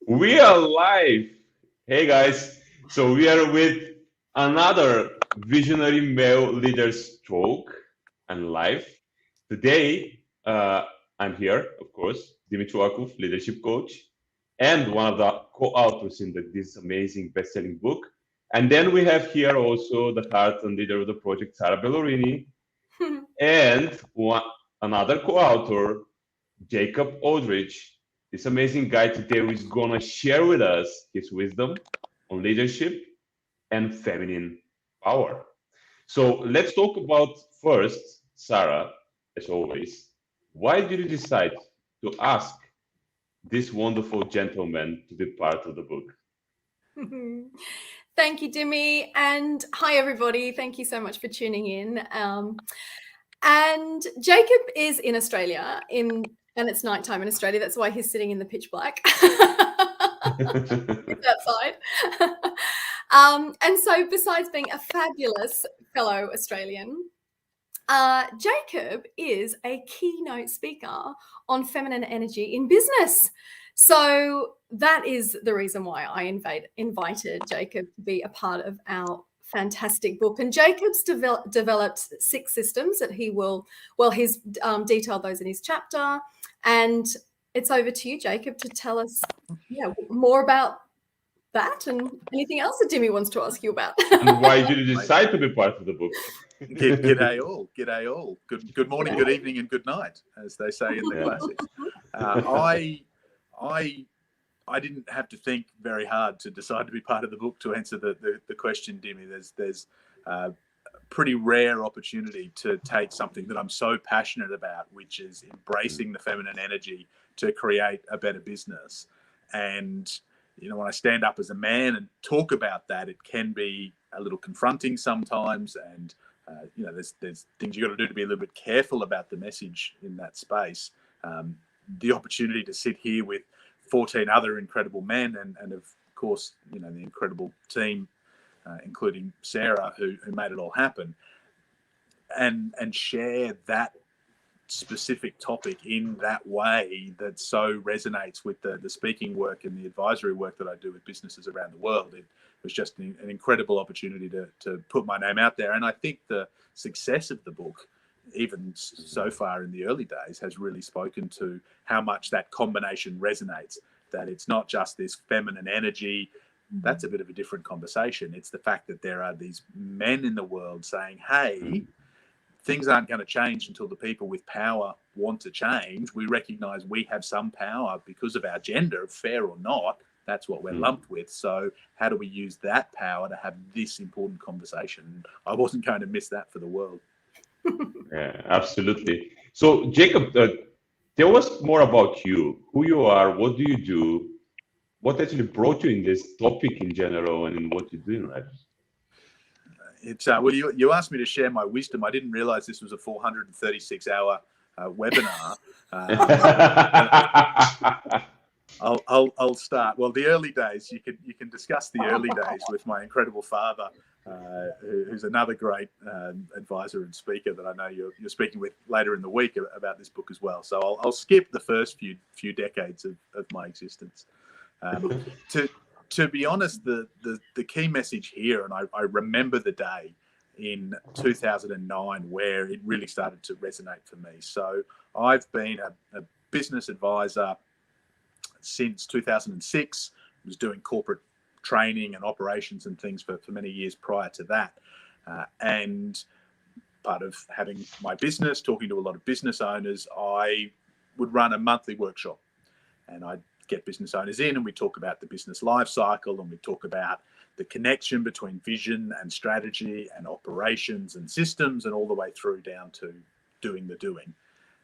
We are live. Hey guys. So we are with another visionary male leaders talk and live. Today, I'm here, of course, Dimitri Wakuf, leadership coach, and one of the co-authors in this amazing best-selling book. And then we have here also the heart and leader of the project, Sarah Bellorini, and another co-author, Jacob Aldridge, this amazing guy today who is gonna share with us his wisdom on leadership and feminine power. So let's talk about first, Sarah, as always. Why did you decide to ask this wonderful gentleman to be part of the book? Thank you, Dimi. And hi, everybody. Thank you so much for tuning in. And Jacob is in Australia, and it's nighttime in Australia. That's why he's sitting in the pitch black. It's outside. And so, besides being a fabulous fellow Australian, Jacob is a keynote speaker on feminine energy in business. So that is the reason why I invited Jacob to be a part of our fantastic book. And Jacob's developed 6 systems that he's detailed those in his chapter. And it's over to you, Jacob, to tell us more about that and anything else that Dimi wants to ask you about. And why did you decide to be part of the book? G'day all. G'day all. Good morning, good evening, and good night, as they say in the classics. I didn't have to think very hard to decide to be part of the book to answer the question, Dimmy. There's a pretty rare opportunity to take something that I'm so passionate about, which is embracing the feminine energy to create a better business. And when I stand up as a man and talk about that, it can be a little confronting sometimes, and there's things you got to do to be a little bit careful about the message in that space. The opportunity to sit here with 14 other incredible men, and of course, the incredible team, including Sarah, who made it all happen, and share that specific topic in that way that so resonates with the speaking work and the advisory work that I do with businesses around the world. It was just an incredible opportunity to put my name out there. And I think the success of the book, even so far in the early days, has really spoken to how much that combination resonates, that it's not just this feminine energy. That's a bit of a different conversation. It's the fact that there are these men in the world saying, hey, things aren't going to change until the people with power want to change. We recognize we have some power because of our gender, fair or not. That's what we're lumped with. So how do we use that power to have this important conversation? I wasn't going to miss that for the world. Yeah, absolutely. So, Jacob, tell us more about you, who you are, what do you do, what actually brought you in this topic in general, and in what you do in life. It's well, you asked me to share my wisdom. I didn't realize this was a 436-hour webinar. I'll start. Well, the early days, you can discuss the early days with my incredible father, who's another great advisor and speaker that I know you're speaking with later in the week about this book as well. So I'll skip the first few decades of my existence. To be honest, the key message here, and I remember the day in 2009 where it really started to resonate for me. So I've been a business advisor since 2006. I was doing corporate training and operations and things for many years prior to that. And part of having my business, talking to a lot of business owners, I would run a monthly workshop, and I'd get business owners in, and we talk about the business life cycle, and we talk about the connection between vision and strategy and operations and systems, and all the way through down to doing the doing.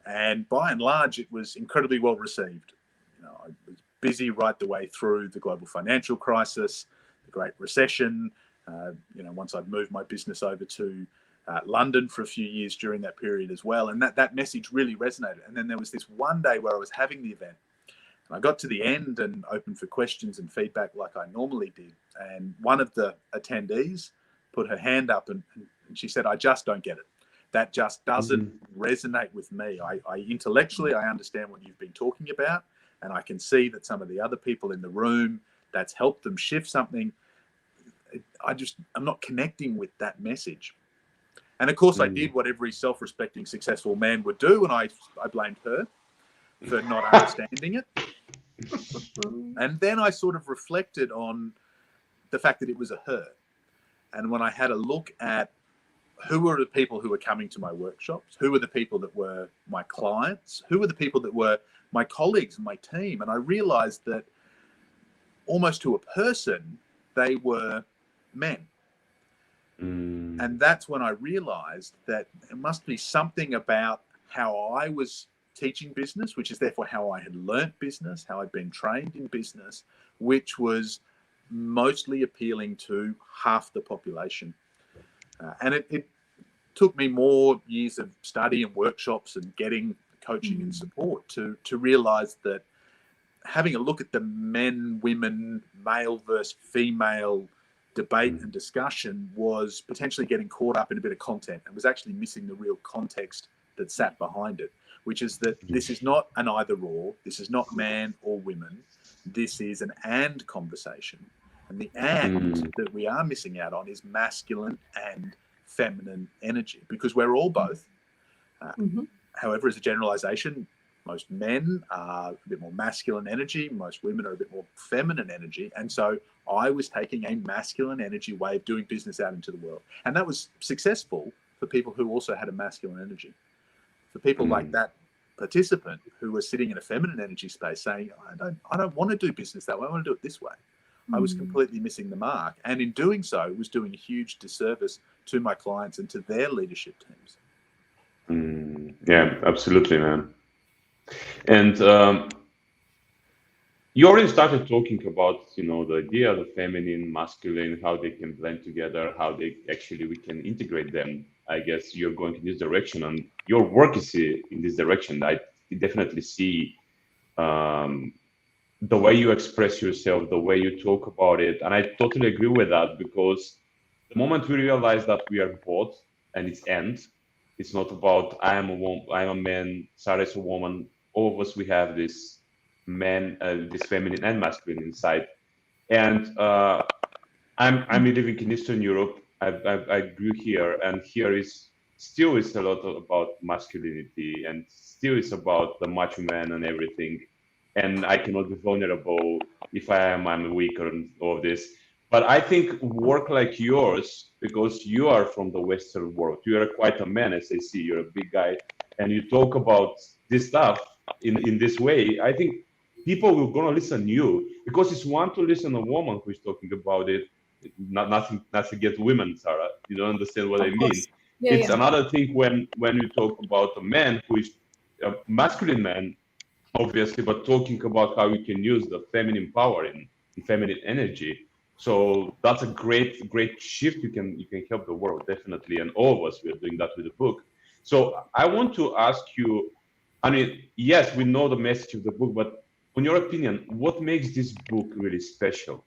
And by and large, it was incredibly well received. I was busy right the way through the global financial crisis, the Great Recession. Once I'd moved my business over to London for a few years during that period as well, and that message really resonated. And then there was this one day where I was having the event, I got to the end and opened for questions and feedback like I normally did. And one of the attendees put her hand up and she said, I just don't get it. That just doesn't resonate with me. I intellectually, I understand what you've been talking about, and I can see that some of the other people in the room, that's helped them shift something, I'm not connecting with that message. And of course, I did what every self-respecting, successful man would do, and I blamed her for not understanding it. And then I sort of reflected on the fact that it was a her. And when I had a look at who were the people who were coming to my workshops, who were the people that were my clients, who were the people that were my colleagues and my team, and I realized that almost to a person, they were men. And that's when I realized that it must be something about how I was teaching business, which is therefore how I had learnt business, how I'd been trained in business, which was mostly appealing to half the population. And it took me more years of study and workshops and getting coaching and support to realize that having a look at the men, women, male versus female debate and discussion was potentially getting caught up in a bit of content and was actually missing the real context that sat behind it, which is that this is not an either or, this is not man or women, this is an and conversation. And the and that we are missing out on is masculine and feminine energy, because we're all both. However, as a generalization, most men are a bit more masculine energy, most women are a bit more feminine energy. And so I was taking a masculine energy way of doing business out into the world. And that was successful for people who also had a masculine energy. For people like that participant who was sitting in a feminine energy space saying, I don't want to do business that way, I want to do it this way. I was completely missing the mark. And in doing so, was doing a huge disservice to my clients and to their leadership teams. Yeah, absolutely, man. And you already started talking about, the idea of the feminine, masculine, how they can blend together, how we can integrate them. I guess you're going in this direction, and your work is in this direction. I definitely see the way you express yourself, the way you talk about it, and I totally agree with that, because the moment we realize that we are both, and it's not about I am a woman, I'm a man, Sarah's a woman. All of us, we have this man, this feminine and masculine inside. And I'm living in Eastern Europe. I grew here, and here is still is a lot about masculinity, and still is about the macho man and everything. And I cannot be vulnerable. If I'm weak or all of this. But I think work like yours, because you are from the Western world, you are quite a man, as I see. You're a big guy, and you talk about this stuff in this way. I think people will gonna listen to you, because it's one to listen to a woman who is talking about it. Nothing against women, Sarah. You don't understand what I mean. It's another thing when you talk about a man who is a masculine man, obviously, but talking about how you can use the feminine power and feminine energy. So that's a great shift. You can help the world, definitely, and all of us, we are doing that with the book. So I want to ask you, I mean, yes, we know the message of the book, but in your opinion, what makes this book really special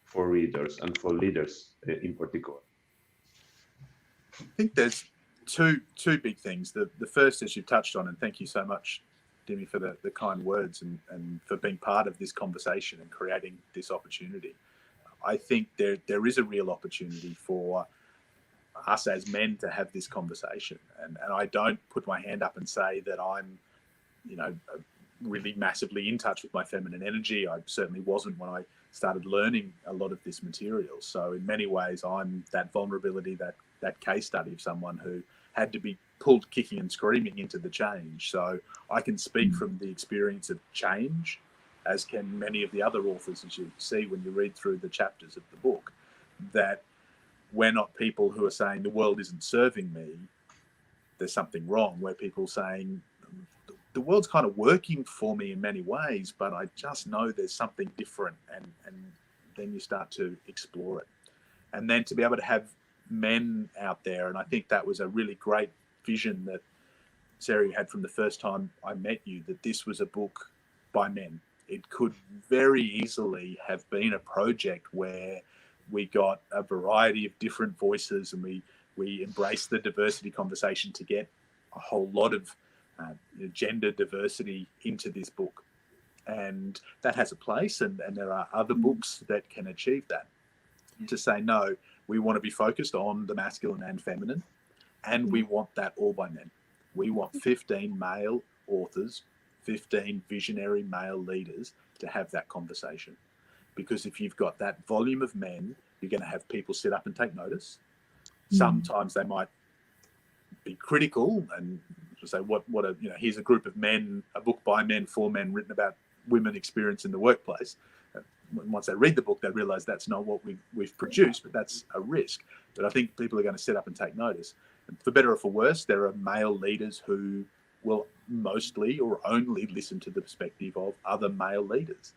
for readers and for leaders in particular? I think there's two big things. The first, as you've touched on, and thank you so much, Demi, for the kind words and for being part of this conversation and creating this opportunity. I think there is a real opportunity for us as men to have this conversation. And I don't put my hand up and say that I'm, really massively in touch with my feminine energy. I certainly wasn't when I started learning a lot of this material. So in many ways, I'm that vulnerability, that case study of someone who had to be pulled kicking and screaming into the change. So I can speak from the experience of change, as can many of the other authors, as you see when you read through the chapters of the book, that we're not people who are saying the world isn't serving me, there's something wrong. We're people saying the world's kind of working for me in many ways, but I just know there's something different, and then you start to explore it. And then to be able to have men out there, and I think that was a really great vision that Sarah had from the first time I met you, that this was a book by men. It could very easily have been a project where we got a variety of different voices, and we embraced the diversity conversation to get a whole lot of gender diversity into this book. And that has a place, and there are other books that can achieve that. To say, no, we want to be focused on the masculine and feminine, and we want that all by men. We want 15 male authors, 15 visionary male leaders to have that conversation. Because if you've got that volume of men, you're going to have people sit up and take notice. Sometimes they might be critical and say, here's a group of men, a book by men, for men, written about women experience in the workplace. Once they read the book, they realize that's not what we've produced, but that's a risk. But I think people are going to sit up and take notice. And for better or for worse, there are male leaders who will mostly or only listen to the perspective of other male leaders.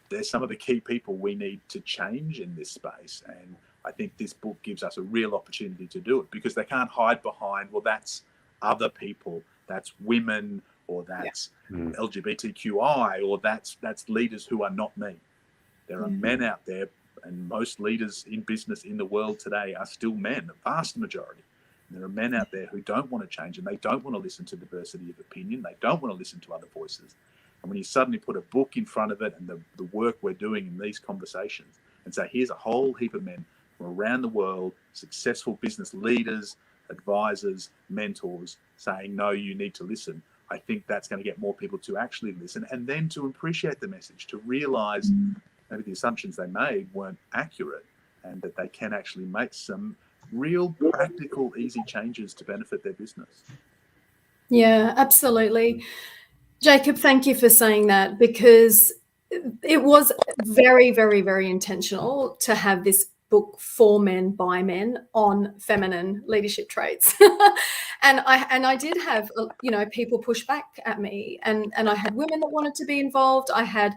They're some of the key people we need to change in this space. And I think this book gives us a real opportunity to do it, because they can't hide behind, well, that's other people, that's women, or that's LGBTQI, or that's leaders who are not me. There are men out there, and most leaders in business in the world today are still men, the vast majority. And there are men out there who don't want to change, and they don't want to listen to diversity of opinion. They don't want to listen to other voices. And when you suddenly put a book in front of it and the work we're doing in these conversations and say, here's a whole heap of men from around the world, successful business leaders, advisors, mentors, saying, no, you need to listen. I think that's going to get more people to actually listen, and then to appreciate the message, to realize maybe the assumptions they made weren't accurate, and that they can actually make some real practical, easy changes to benefit their business. Yeah, absolutely. Jacob, thank you for saying that, because it was very, very, very intentional to have this book for men by men on feminine leadership traits. and I did have, people push back at me, and I had women that wanted to be involved. I had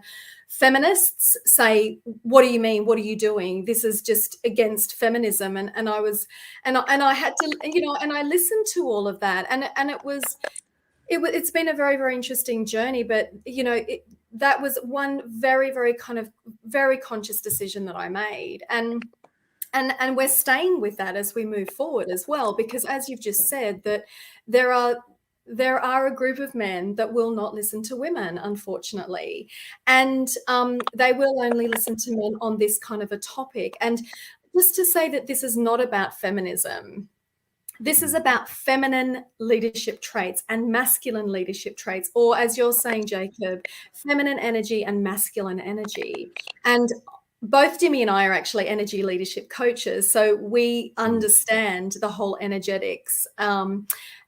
feminists say, what do you mean? What are you doing? This is just against feminism. And I was, and I had to, and I listened to all of that. And it's been a very, very interesting journey, but that was one very, very kind of very conscious decision that I made. And we're staying with that as we move forward as well, because as you've just said, that there are a group of men that will not listen to women, unfortunately, and they will only listen to men on this kind of a topic. And just to say that this is not about feminism. This is about feminine leadership traits and masculine leadership traits, or as you're saying, Jacob, feminine energy and masculine energy. And both Dimmy and I are actually energy leadership coaches, so we understand the whole energetics.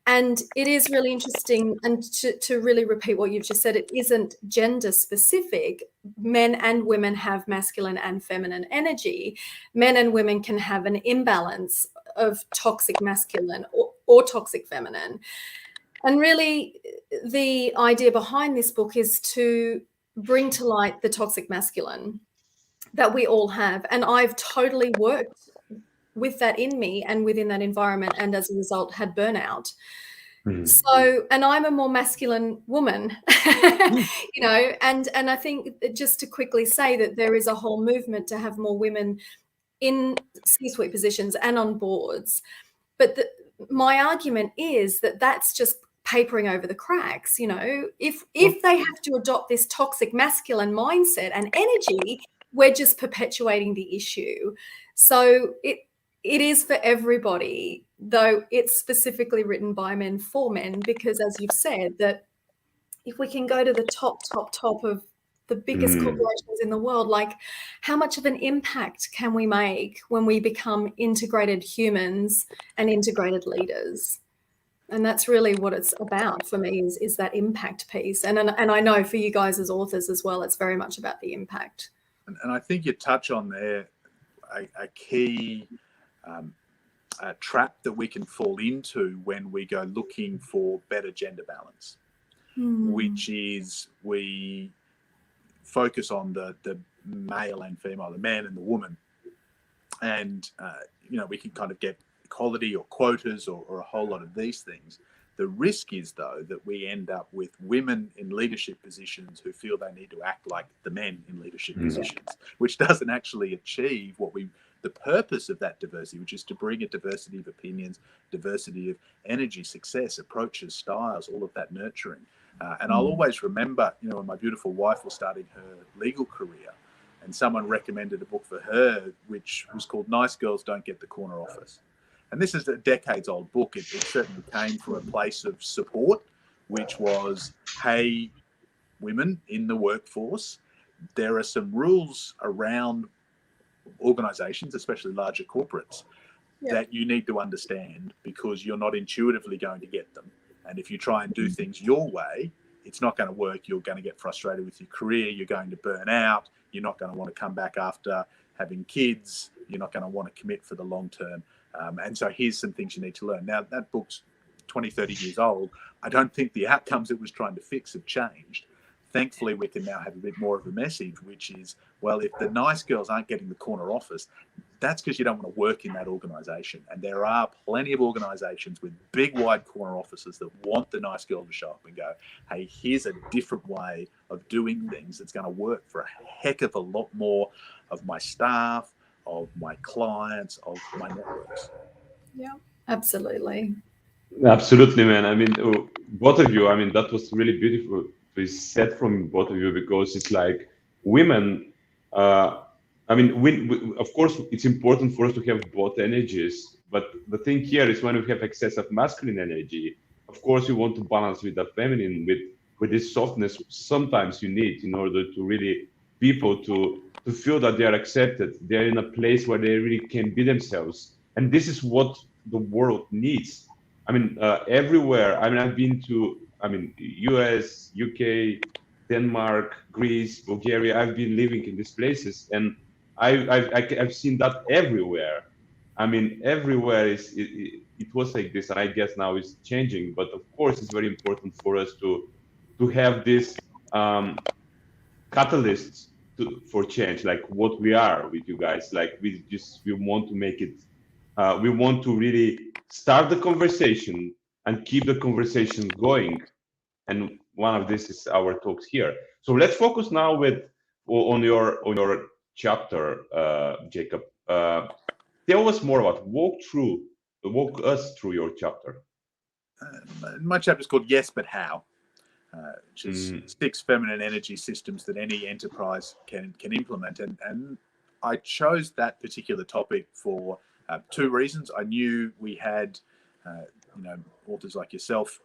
And it is really interesting, and to really repeat what you've just said, it isn't gender specific. Men and women have masculine and feminine energy. Men and women can have an imbalance of toxic masculine or toxic feminine. And really, the idea behind this book is to bring to light the toxic masculine that we all have. And I've totally worked with that in me and within that environment, and as a result had burnout. So, and I'm a more masculine woman, and I think just to quickly say that there is a whole movement to have more women in C-suite positions and on boards. But my argument is that that's just papering over the cracks. If they have to adopt this toxic masculine mindset and energy, we're just perpetuating the issue. So it is for everybody, though it's specifically written by men for men, because as you've said, that if we can go to the top of the biggest corporations in the world, like how much of an impact can we make when we become integrated humans and integrated leaders? And that's really what it's about for me, is that impact piece. And I know for you guys as authors as well, it's very much about the impact. And I think you touch on there a key trap that we can fall into when we go looking for better gender balance, which is we focus on the male and female, the man and the woman. And, we can kind of get equality or quotas or a whole lot of these things. The risk is, though, that we end up with women in leadership positions who feel they need to act like the men in leadership positions, which doesn't actually achieve the purpose of that diversity, which is to bring a diversity of opinions, diversity of energy, success, approaches, styles, all of that nurturing. And I'll always remember, when my beautiful wife was starting her legal career, and someone recommended a book for her, which was called Nice Girls Don't Get the Corner Office. And this is a decades-old book. It certainly came from a place of support, which was, hey, women in the workforce, there are some rules around organizations, especially larger corporates, that you need to understand, because you're not intuitively going to get them. And if you try and do things your way, it's not going to work. You're going to get frustrated with your career. You're going to burn out. You're not going to want to come back after having kids. You're not going to want to commit for the long term. And so here's some things you need to learn. Now, that book's 20, 30 years old. I don't think the outcomes it was trying to fix have changed. Thankfully, we can now have a bit more of a message, which is, well, if the nice girls aren't getting the corner office, that's because you don't want to work in that organisation. And there are plenty of organisations with big, wide corner offices that want the nice girl to show up and go, hey, here's a different way of doing things that's going to work for a heck of a lot more of my staff, of my clients, of my networks. Yeah, absolutely. Absolutely, man. I mean, both of you, I mean, that was really beautiful to be said from both of you, because it's like women, I mean, of course, it's important for us to have both energies. But the thing here is, when we have excess of masculine energy, of course, you want to balance with the feminine, with this softness sometimes you need, in order to really people to feel that they are accepted. They're in a place where they really can be themselves. And this is what the world needs. I mean, everywhere. I mean, I've been to, US, UK, Denmark, Greece, Bulgaria. I've been living in these places, and I've seen that everywhere. I mean, everywhere it was like this, and I guess now it's changing. But of course, it's very important for us to have this catalysts for change, like what we are with you guys. Like we want to make it. We want to really start the conversation and keep the conversation going. And one of this is our talks here. So let's focus now on your chapter, Jacob. Tell us more about walk us through your chapter. My chapter is called Yes, But How, which is 6 feminine energy systems that any enterprise can implement. And I chose that particular topic for 2 reasons. I knew we had, authors like yourself,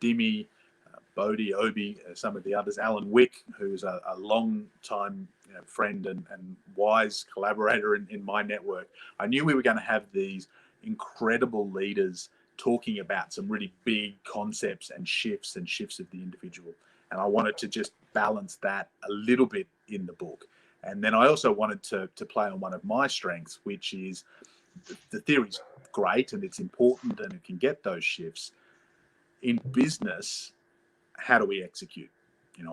Dimi, Bodhi, Obi, some of the others, Alan Wick, who's a long-time friend and wise collaborator in my network. I knew we were going to have these incredible leaders talking about some really big concepts and shifts of the individual. And I wanted to just balance that a little bit in the book. And then I also wanted to play on one of my strengths, which is the theory's great and it's important and it can get those shifts. In business, how do we execute?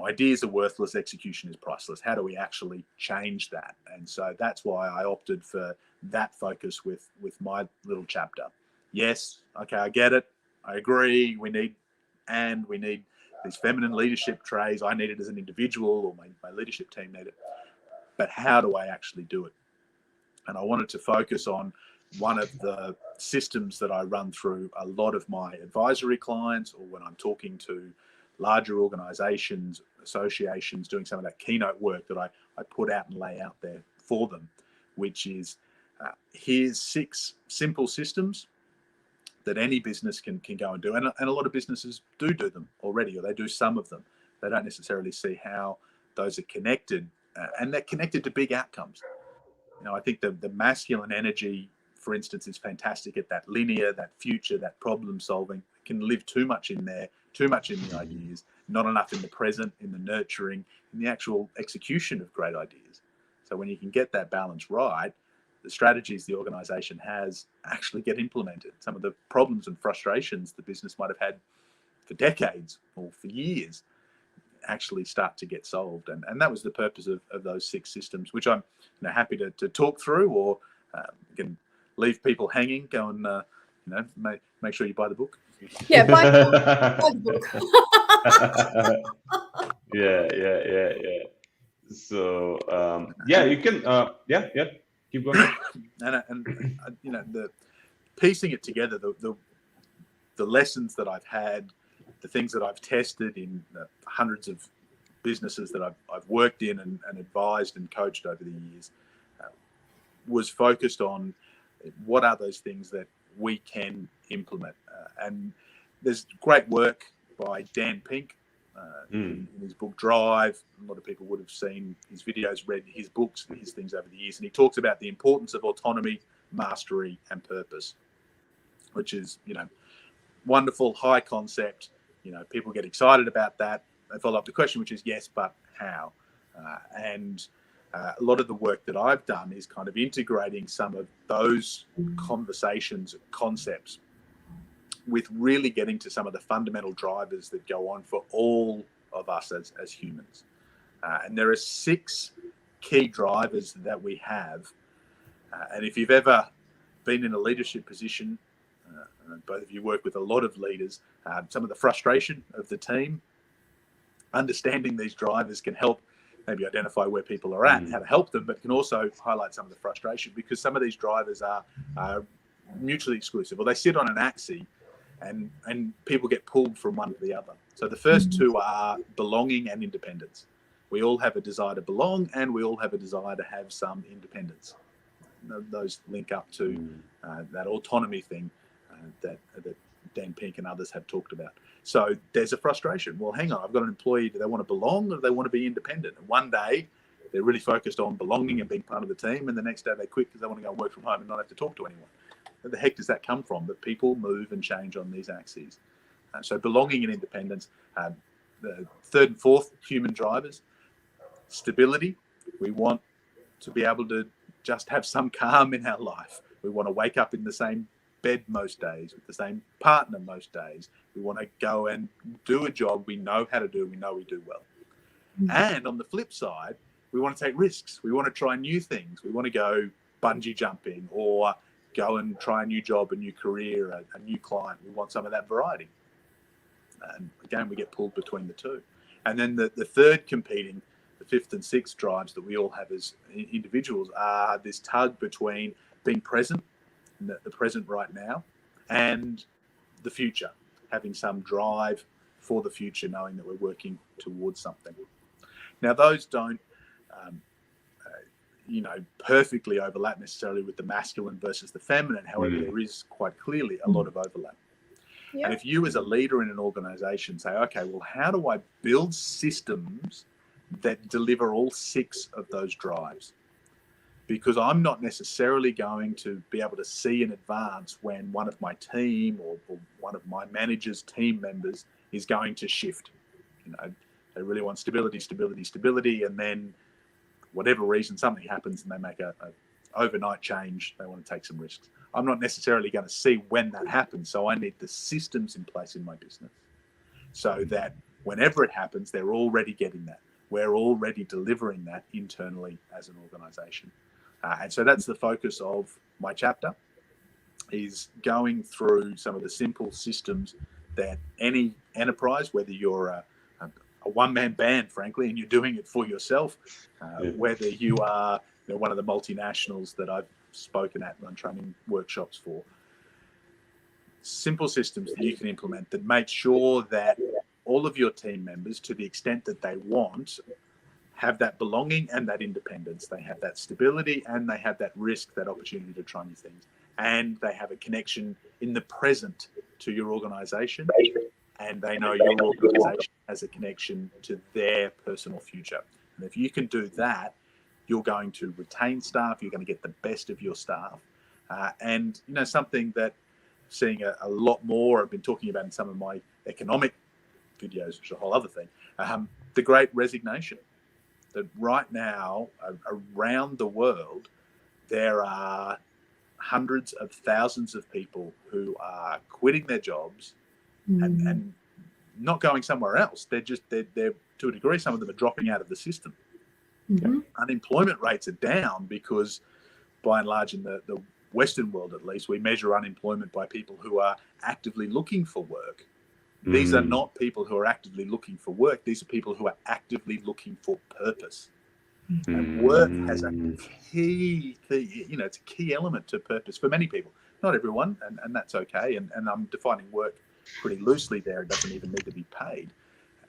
Ideas are worthless, execution is priceless. How do we actually change that? And so that's why I opted for that focus with my little chapter. Yes, okay, I get it. I agree. We need these feminine leadership traits. I need it as an individual, or my leadership team need it. But how do I actually do it? And I wanted to focus on one of the systems that I run through a lot of my advisory clients, or when I'm talking to larger organizations, associations, doing some of that keynote work that I put out and lay out there for them, which is here's 6 simple systems that any business can go and do. And a lot of businesses do them already, or they do some of them. They don't necessarily see how those are connected, and they're connected to big outcomes. I think the masculine energy, for instance, is fantastic at that linear, that future, that problem solving. It can live too much in there, too much in the ideas, not enough in the present, in the nurturing, in the actual execution of great ideas. So when you can get that balance right, the strategies the organization has actually get implemented. Some of the problems and frustrations the business might have had for decades or for years actually start to get solved. And that was the purpose of those 6 systems, which I'm happy to talk through, or can leave people hanging. Go and make sure you buy the book. Yeah, buy the book. Yeah. So you can keep going. and the piecing it together, the lessons that I've had, the things that I've tested in hundreds of businesses that I've worked in and advised and coached over the years was focused on what are those things that we can implement. And there's great work by Dan Pink in his book Drive. A lot of people would have seen his videos, read his books, his things over the years. And he talks about the importance of autonomy, mastery, and purpose, which is, wonderful, high concept. People get excited about that. They follow up the question, which is yes, but how? And a lot of the work that I've done is kind of integrating some of those conversations, concepts, with really getting to some of the fundamental drivers that go on for all of us as humans. And there are 6 key drivers that we have. And if you've ever been in a leadership position, both of you work with a lot of leaders, some of the frustration of the team, understanding these drivers can help maybe identify where people are at and how to help them, but can also highlight some of the frustration, because some of these drivers are mutually exclusive, or they sit on an axis and people get pulled from one to the other. So the first 2 are belonging and independence. We all have a desire to belong, and we all have a desire to have some independence. Those link up to that autonomy thing that Dan Pink and others have talked about. So there's a frustration. Well, hang on, I've got an employee. Do they want to belong, or do they want to be independent? And one day they're really focused on belonging and being part of the team, and the next day they quit because they want to go work from home and not have to talk to anyone. Where the heck does that come from? That people move and change on these axes. So belonging and independence. The third and fourth human drivers. Stability. We want to be able to just have some calm in our life. We want to wake up in the same bed most days, with the same partner most days. We want to go and do a job we know how to do, we know we do well. And on the flip side, we want to take risks. We want to try new things. We want to go bungee jumping, or go and try a new job, a new career, a new client. We want some of that variety. And again, we get pulled between the 2. And then the third competing, the 5th and 6th drives that we all have as individuals are this tug between being present, in the present right now, and the future, having some drive for the future, knowing that we're working towards something. Now, those don't, perfectly overlap necessarily with the masculine versus the feminine. However, there is quite clearly a lot of overlap. Yeah. And if you as a leader in an organization say, okay, well, how do I build systems that deliver all 6 of those drives? Because I'm not necessarily going to be able to see in advance when one of my team or one of my manager's team members is going to shift. They really want stability, and then whatever reason, something happens and they make a overnight change. They want to take some risks. I'm not necessarily going to see when that happens, so I need the systems in place in my business so that whenever it happens, they're already getting that. We're already delivering that internally as an organization. And so that's the focus of my chapter, is going through some of the simple systems that any enterprise, whether you're a one-man band, frankly, and you're doing it for yourself, whether you are one of the multinationals that I've spoken at and run training workshops for, simple systems that you can implement that make sure that all of your team members, to the extent that they want, have that belonging and that independence. They have that stability and they have that risk, that opportunity to try new things. And they have a connection in the present to your organization, and they know your organization has a connection to their personal future. And if you can do that, you're going to retain staff, you're going to get the best of your staff. And, something that I'm seeing a lot more, I've been talking about in some of my economic videos, which is a whole other thing, the Great Resignation. That right now, around the world, there are hundreds of thousands of people who are quitting their jobs and not going somewhere else. They're to a degree, some of them are dropping out of the system. Unemployment rates are down because, by and large, in the Western world at least, we measure unemployment by people who are actively looking for work. These are not people who are actively looking for work. These are people who are actively looking for purpose. And work has a key, it's a key element to purpose for many people. Not everyone, and that's okay. And I'm defining work pretty loosely there. It doesn't even need to be paid.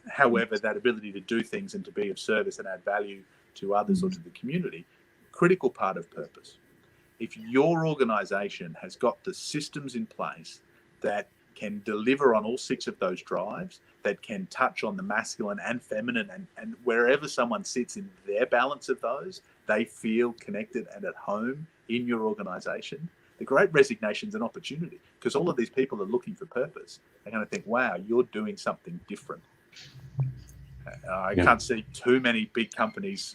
However, that ability to do things and to be of service and add value to others or to the community, critical part of purpose. If your organization has got the systems in place that can deliver on all 6 of those drives, that can touch on the masculine and feminine, and wherever someone sits in their balance of those, they feel connected and at home in your organization, the great resignation is an opportunity, because all of these people are looking for purpose. They're going to think, wow, you're doing something different. I can't see too many big companies,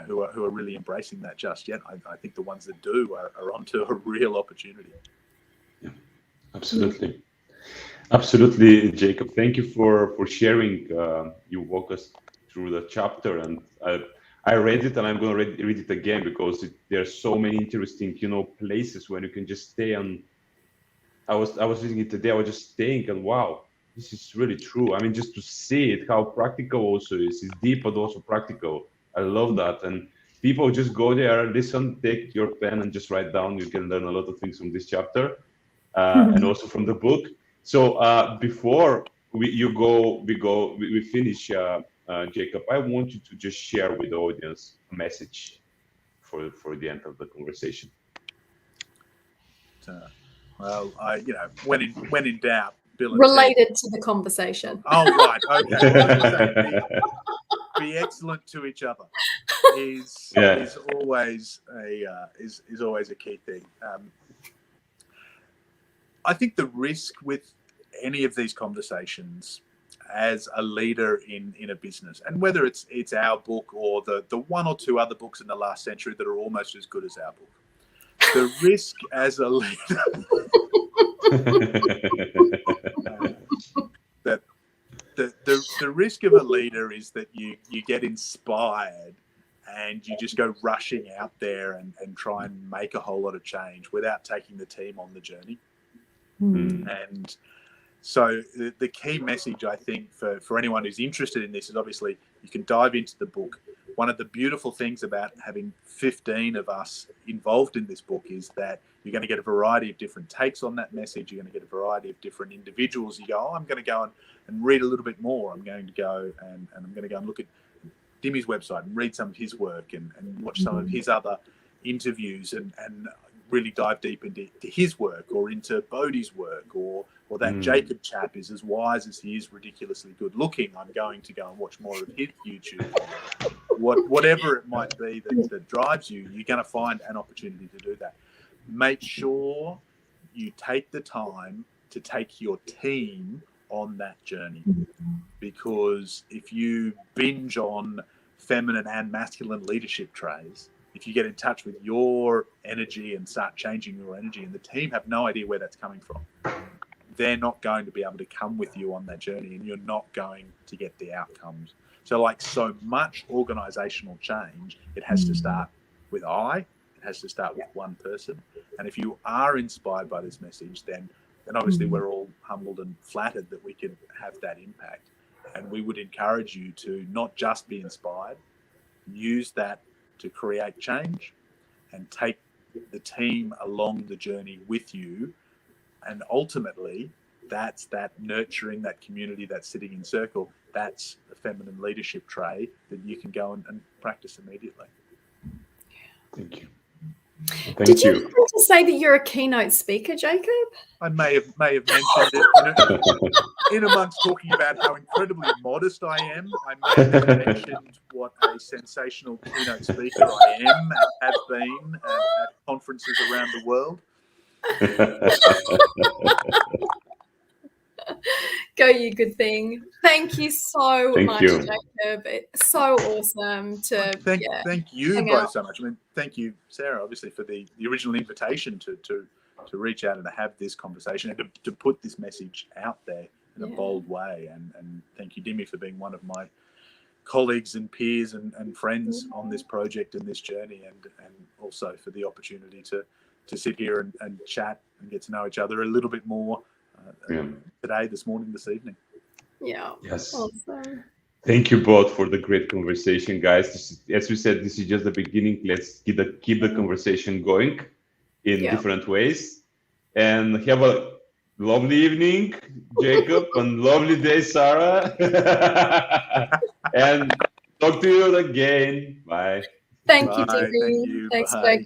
who are really embracing that just yet. I think the ones that do are onto a real opportunity. Yeah, absolutely. Absolutely, Jacob. Thank you for sharing. You walk us through the chapter, and I read it, and I'm going to read it again, because there are so many interesting, places where you can just stay on. I was reading it today. I was just staying, and wow, this is really true. I mean, just to see it, how practical also is. It's deep, but also practical. I love that. And people just go there, listen, take your pen, and just write down. You can learn a lot of things from this chapter, and also from the book. So before we finish, Jacob, I want you to just share with the audience a message for the end of the conversation. Well, when in doubt, Bill and Related Ted. to the conversation. Oh, right. Okay. Well, I was saying, be excellent to each other is always a key thing. I think the risk with any of these conversations as a leader in a business, and whether it's our book or the 1 or 2 other books in the last century that are almost as good as our book, the risk as a leader that the risk of a leader is that you get inspired and you just go rushing out there and try and make a whole lot of change without taking the team on the journey. And so the key message, I think, for anyone who's interested in this is, obviously you can dive into the book. One of the beautiful things about having 15 of us involved in this book is that you're going to get a variety of different takes on that message. You're going to get a variety of different individuals. You go, I'm going to go and read a little bit more. I'm going to go and I'm going to go and look at Dimmy's website and read some of his work and watch some of his other interviews and really dive deep into his work, or into Bodhi's work, or that Jacob chap is as wise as he is ridiculously good looking. I'm going to go and watch more of his YouTube. Whatever it might be that drives you, you're going to find an opportunity to do that. Make sure you take the time to take your team on that journey, because if you binge on feminine and masculine leadership traits, if you get in touch with your energy and start changing your energy, and the team have no idea where that's coming from, they're not going to be able to come with you on that journey, and you're not going to get the outcomes. So like so much organizational change, it has to start with it has to start with one person. And if you are inspired by this message, then obviously we're all humbled and flattered that we can have that impact. And we would encourage you to not just be inspired, use that to create change and take the team along the journey with you. And ultimately, that's that nurturing, that community, that sitting in circle, that's the feminine leadership trait that you can go and practice immediately. Thank you. Did you happen to say that you're a keynote speaker, Jacob? I may have mentioned it in amongst talking about how incredibly modest I am. I may have mentioned what a sensational keynote speaker I am and have been at conferences around the world. Go, you good thing. Thank you so much, Jacob. It's so awesome to thank you both so much. I mean, thank you, Sarah, obviously, for the original invitation to reach out and to have this conversation and to put this message out there in a bold way. And thank you, Dimmy, for being one of my colleagues and peers and friends on this project and this journey, and also for the opportunity to sit here and chat and get to know each other a little bit more today, this morning, this evening. Yeah. Yes. Awesome. Thank you both for the great conversation, guys. As we said, this is just the beginning. Let's keep the conversation going in different ways, and have a Lovely evening, Jacob, and lovely day, Sarah. And talk to you again. Bye. Thank you, Bye. Thank Timmy. you. Thanks, Bye. Jacob.